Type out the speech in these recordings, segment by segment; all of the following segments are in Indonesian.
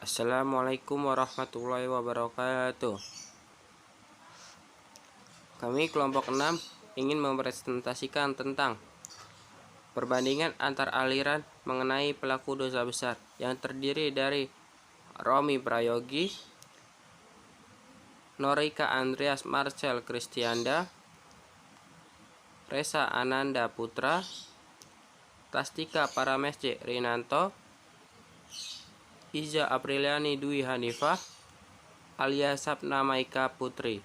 Assalamualaikum warahmatullahi wabarakatuh. Kami kelompok 6 ingin mempresentasikan tentang perbandingan antar aliran mengenai pelaku dosa besar yang terdiri dari Romi Prayogi, Norika Andreas Marcel Kristianda, Resa Ananda Putra, Tastika Paramesce Rinanto, Iza Apriliani Dwi Hanifah, Alia Sapna Maika Putri.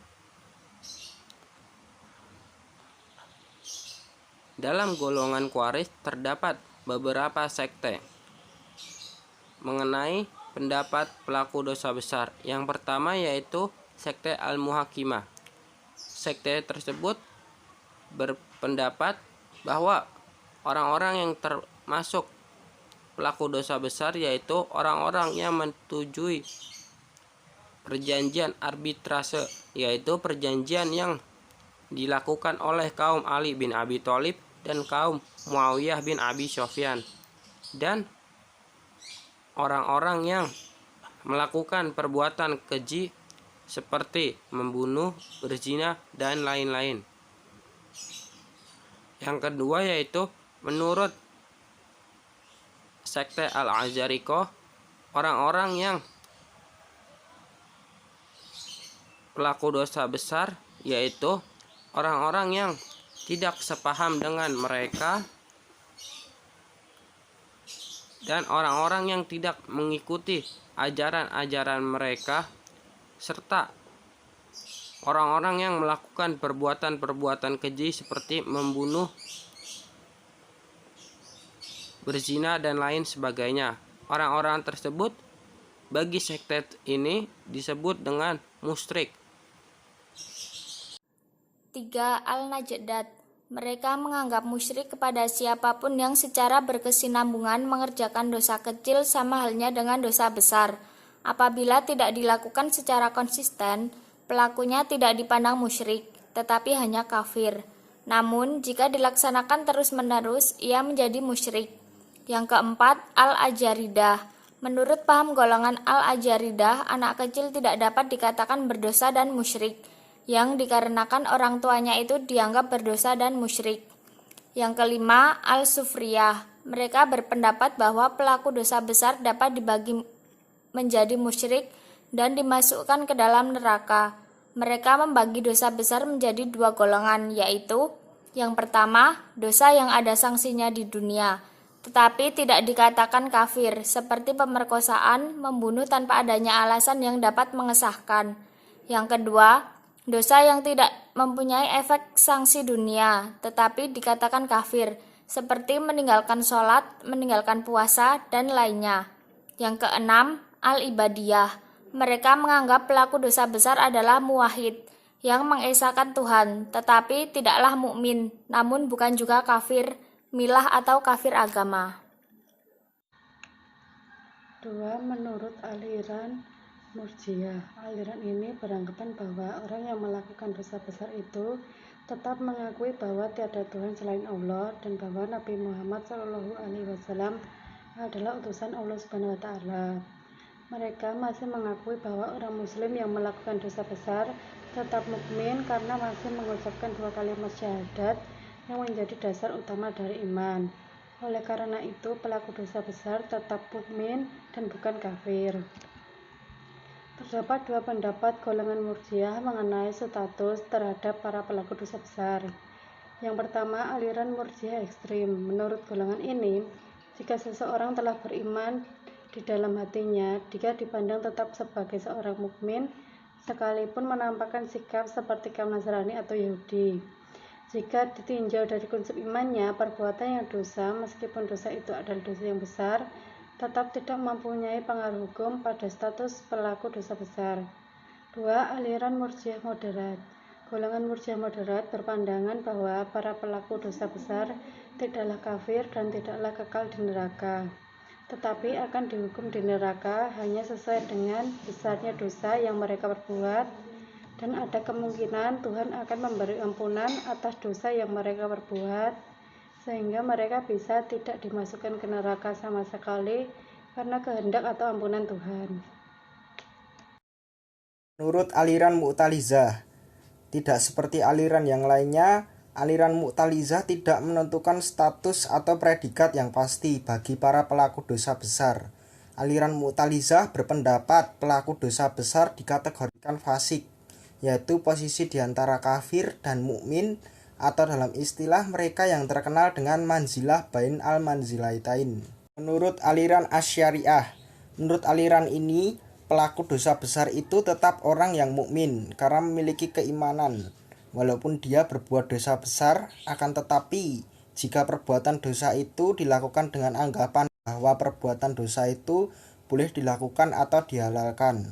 Dalam golongan Khawarij terdapat beberapa sekte mengenai pendapat pelaku dosa besar. Yang pertama yaitu sekte Al-Muhakimah. Sekte tersebut berpendapat bahwa orang-orang yang termasuk pelaku dosa besar yaitu orang-orang yang menyetujui perjanjian arbitrase, yaitu perjanjian yang dilakukan oleh kaum Ali bin Abi Thalib dan kaum Muawiyah bin Abi Sufyan, dan orang-orang yang melakukan perbuatan keji seperti membunuh, berzina, dan lain-lain. Yang kedua yaitu menurut sekte Al-Azhariyah, orang-orang yang pelaku dosa besar yaitu orang-orang yang tidak sepaham dengan mereka dan orang-orang yang tidak mengikuti ajaran-ajaran mereka, serta orang-orang yang melakukan perbuatan-perbuatan keji seperti membunuh, berzina, dan lain sebagainya. Orang-orang tersebut bagi sekte ini disebut dengan musyrik. 3. Al-Najdat. Mereka menganggap musyrik kepada siapapun yang secara berkesinambungan mengerjakan dosa kecil sama halnya dengan dosa besar. Apabila tidak dilakukan secara konsisten, pelakunya tidak dipandang musyrik, tetapi hanya kafir. Namun, jika dilaksanakan terus-menerus, ia menjadi musyrik. Yang keempat, Al-Ajaridah. Menurut paham golongan Al-Ajaridah, anak kecil tidak dapat dikatakan berdosa dan musyrik, yang dikarenakan orang tuanya itu dianggap berdosa dan musyrik. Yang kelima, Al-Sufriyah. Mereka berpendapat bahwa pelaku dosa besar dapat dibagi menjadi musyrik dan dimasukkan ke dalam neraka. Mereka membagi dosa besar menjadi 2 golongan, yaitu yang pertama, dosa yang ada sanksinya di dunia, tetapi tidak dikatakan kafir, seperti pemerkosaan, membunuh tanpa adanya alasan yang dapat mengesahkan. Yang kedua, dosa yang tidak mempunyai efek sanksi dunia, tetapi dikatakan kafir, seperti meninggalkan sholat, meninggalkan puasa, dan lainnya. Yang keenam, Al-Ibadiyah. Mereka menganggap pelaku dosa besar adalah muwahhid, yang mengesahkan Tuhan, tetapi tidaklah mukmin, namun bukan juga kafir, milah atau kafir agama. 2. Menurut aliran Murji'ah, aliran ini beranggapan bahwa orang yang melakukan dosa besar itu tetap mengakui bahwa tiada Tuhan selain Allah dan bahwa Nabi Muhammad SAW adalah utusan Allah Subhanahu wa Ta'ala. Mereka masih mengakui bahwa orang Muslim yang melakukan dosa besar tetap mukmin karena masih mengucapkan 2 kalimat syahadat yang menjadi dasar utama dari iman. Oleh karena itu, pelaku dosa besar tetap mukmin dan bukan kafir. Terdapat 2 pendapat golongan Murji'ah mengenai status terhadap para pelaku dosa besar. Yang pertama, aliran Murji'ah ekstrim. Menurut golongan ini, jika seseorang telah beriman di dalam hatinya, dia dipandang tetap sebagai seorang mukmin, sekalipun menampakkan sikap seperti kaum Nasrani atau Yahudi. Jika ditinjau dari konsep imannya, perbuatan yang dosa, meskipun dosa itu adalah dosa yang besar, tetap tidak mempunyai pengaruh hukum pada status pelaku dosa besar. 2. Aliran Murji'ah moderat. Golongan Murji'ah moderat berpandangan bahwa para pelaku dosa besar tidaklah kafir dan tidaklah kekal di neraka, tetapi akan dihukum di neraka hanya sesuai dengan besarnya dosa yang mereka perbuat, dan ada kemungkinan Tuhan akan memberi ampunan atas dosa yang mereka perbuat, sehingga mereka bisa tidak dimasukkan ke neraka sama sekali karena kehendak atau ampunan Tuhan. Menurut aliran Mu'taziliyah, tidak seperti aliran yang lainnya, aliran Mu'taziliyah tidak menentukan status atau predikat yang pasti bagi para pelaku dosa besar. Aliran Mu'taziliyah berpendapat pelaku dosa besar dikategorikan fasik, yaitu posisi di antara kafir dan mukmin, atau dalam istilah mereka yang terkenal dengan manzilah bain al-manzilaitain. Menurut aliran Asy'ariyah, menurut aliran ini pelaku dosa besar itu tetap orang yang mukmin karena memiliki keimanan walaupun dia berbuat dosa besar, akan tetapi jika perbuatan dosa itu dilakukan dengan anggapan bahwa perbuatan dosa itu boleh dilakukan atau dihalalkan,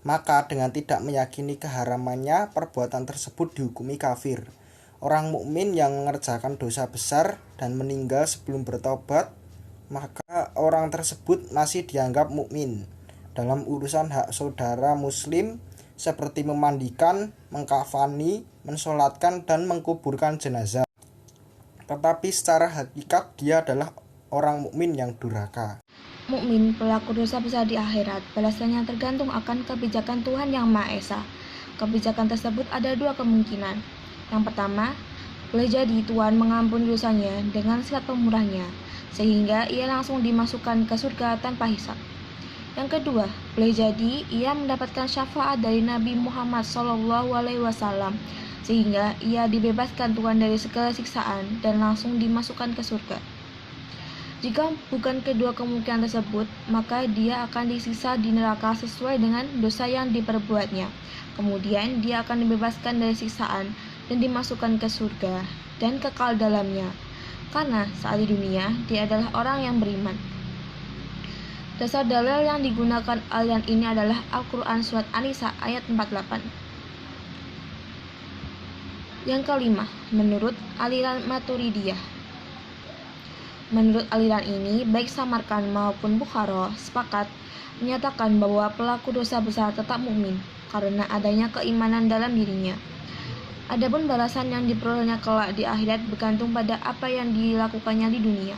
maka dengan tidak meyakini keharamannya perbuatan tersebut dihukumi kafir. Orang mukmin yang mengerjakan dosa besar dan meninggal sebelum bertobat, maka orang tersebut masih dianggap mukmin. Dalam urusan hak saudara muslim seperti memandikan, mengkafani, mensolatkan, dan mengkuburkan jenazah. Tetapi secara hakikat dia adalah orang mukmin yang durhaka. Mukmin pelaku dosa besar di akhirat, balasannya tergantung akan kebijakan Tuhan Yang Maha Esa. Kebijakan tersebut ada dua kemungkinan. Yang pertama, boleh jadi Tuhan mengampuni dosanya dengan sifat pemurahnya, sehingga ia langsung dimasukkan ke surga tanpa hisab. Yang kedua, boleh jadi ia mendapatkan syafaat dari Nabi Muhammad SAW, sehingga ia dibebaskan Tuhan dari segala siksaan dan langsung dimasukkan ke surga. Jika bukan kedua kemungkinan tersebut, maka dia akan disiksa di neraka sesuai dengan dosa yang diperbuatnya. Kemudian dia akan dibebaskan dari siksaan dan dimasukkan ke surga dan kekal dalamnya, karena saat di dunia dia adalah orang yang beriman. Dasar dalil yang digunakan aliran ini adalah Al-Quran Surat An-Nisa ayat 48. Yang kelima, menurut aliran Maturidiyah. Menurut aliran ini, baik Samarkand maupun Bukhara sepakat menyatakan bahwa pelaku dosa besar tetap mukmin karena adanya keimanan dalam dirinya. Adapun balasan yang diperolehnya kelak di akhirat bergantung pada apa yang dilakukannya di dunia.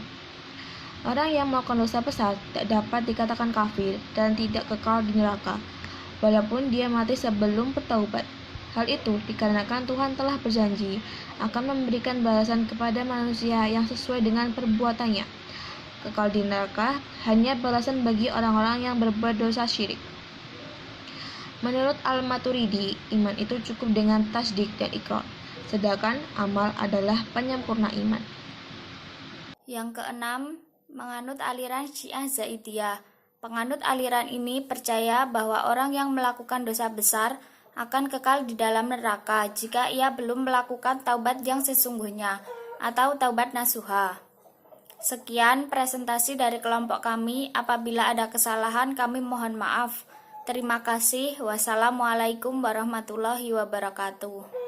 Orang yang melakukan dosa besar tidak dapat dikatakan kafir dan tidak kekal di neraka, walaupun dia mati sebelum bertaubat. Hal itu dikarenakan Tuhan telah berjanji akan memberikan balasan kepada manusia yang sesuai dengan perbuatannya. Kekal di neraka hanya balasan bagi orang-orang yang berbuat dosa syirik. Menurut Al-Maturidi, iman itu cukup dengan tasdik dan ikrar, sedangkan amal adalah penyempurna iman. Yang keenam, menganut aliran Syiah Zaidiyah. Penganut aliran ini percaya bahwa orang yang melakukan dosa besar akan kekal di dalam neraka jika ia belum melakukan taubat yang sesungguhnya atau taubat nasuha. Sekian presentasi dari kelompok kami. Apabila ada kesalahan kami mohon maaf. Terima kasih. Wassalamualaikum warahmatullahi wabarakatuh.